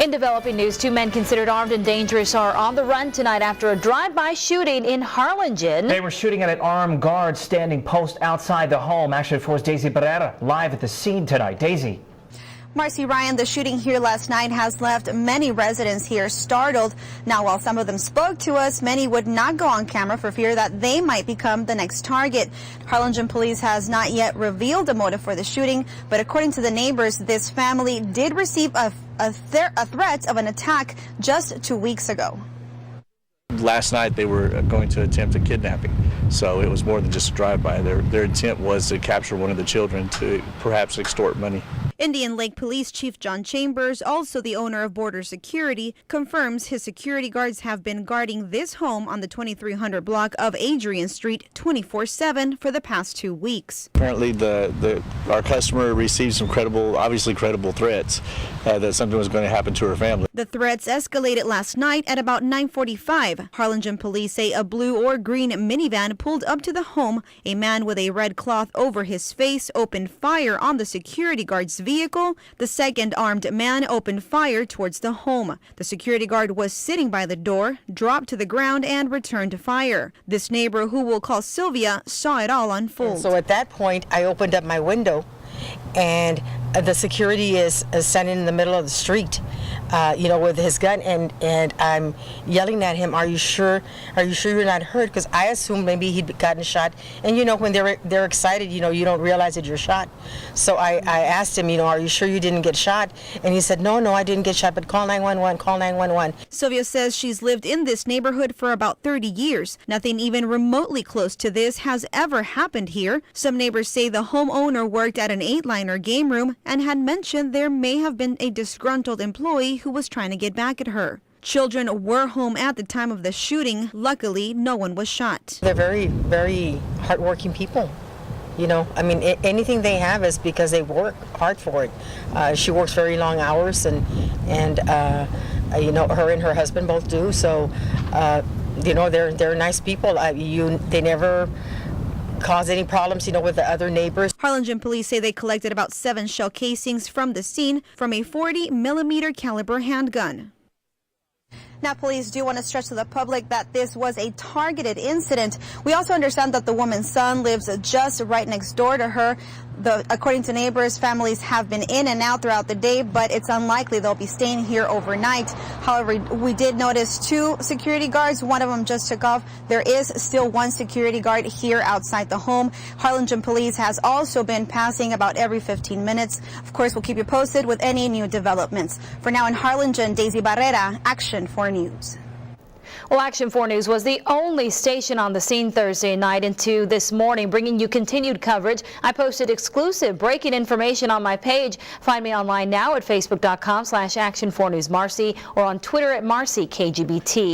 In developing news, two men considered armed and dangerous are on the run tonight after a drive-by shooting in Harlingen. They were shooting at an armed guard standing post outside the home. Action 4's Daisy Barrera live at the scene tonight. Daisy. Marcy, Ryan, the shooting here last night has left many residents here startled. Now, while some of them spoke to us, many would not go on camera for fear that they might become the next target. Harlingen police has not yet revealed the motive for the shooting, but according to the neighbors, this family did receive a threat of an attack just 2 weeks ago. Last night they were going to attempt a kidnapping, so it was more than just a drive-by. Their intent was to capture one of the children to perhaps extort money. Indian Lake Police Chief John Chambers, also the owner of Border Security, confirms his security guards have been guarding this home on the 2300 block of Adrian Street 24/7 for the past 2 weeks. Apparently our customer received some obviously credible threats that something was going to happen to her family. The threats escalated last night at about 9:45. Harlingen police say a blue or green minivan pulled up to the home. A man with a red cloth over his face opened fire on the security guard's vehicle. The second armed man opened fire towards the home. The security guard was sitting by the door, dropped to the ground, and returned to fire. This neighbor, who we'll call Sylvia, saw it all unfold. So at that point, I opened up my window, and the security is standing in the middle of the street, with his gun, and I'm yelling at him, "Are you sure? Are you sure you're not hurt?" Because I assumed maybe he'd gotten shot. And when they're excited, you don't realize that you're shot. So I asked him, "Are you sure you didn't get shot?" And he said, "No, I didn't get shot, but call 911, call 911." Sylvia says she's lived in this neighborhood for about 30 years. Nothing even remotely close to this has ever happened here. Some neighbors say the homeowner worked at an 8-liner game room and had mentioned there may have been a disgruntled employee who was trying to get back at her. Children were home at the time of the shooting. Luckily, no one was shot. They're very, very hardworking people. Anything they have is because they work hard for it. She works very long hours, and her and her husband both do. So, they're nice people. They never cause any problems, with the other neighbors. Harlingen police say they collected about 7 shell casings from the scene from a 40mm caliber handgun. Now, police do want to stress to the public that this was a targeted incident. We also understand that the woman's son lives just right next door to her. According to neighbors, families have been in and out throughout the day, but it's unlikely they'll be staying here overnight. However, we did notice 2 security guards. One of them just took off. There is still 1 security guard here outside the home. Harlingen police has also been passing about every 15 minutes. Of course, we'll keep you posted with any new developments. For now in Harlingen, Daisy Barrera, Action 4 News. Well, Action 4 News was the only station on the scene Thursday night into this morning, bringing you continued coverage. I posted exclusive breaking information on my page. Find me online now at facebook.com/Action4News Marcy or on Twitter at MarcyKGBT.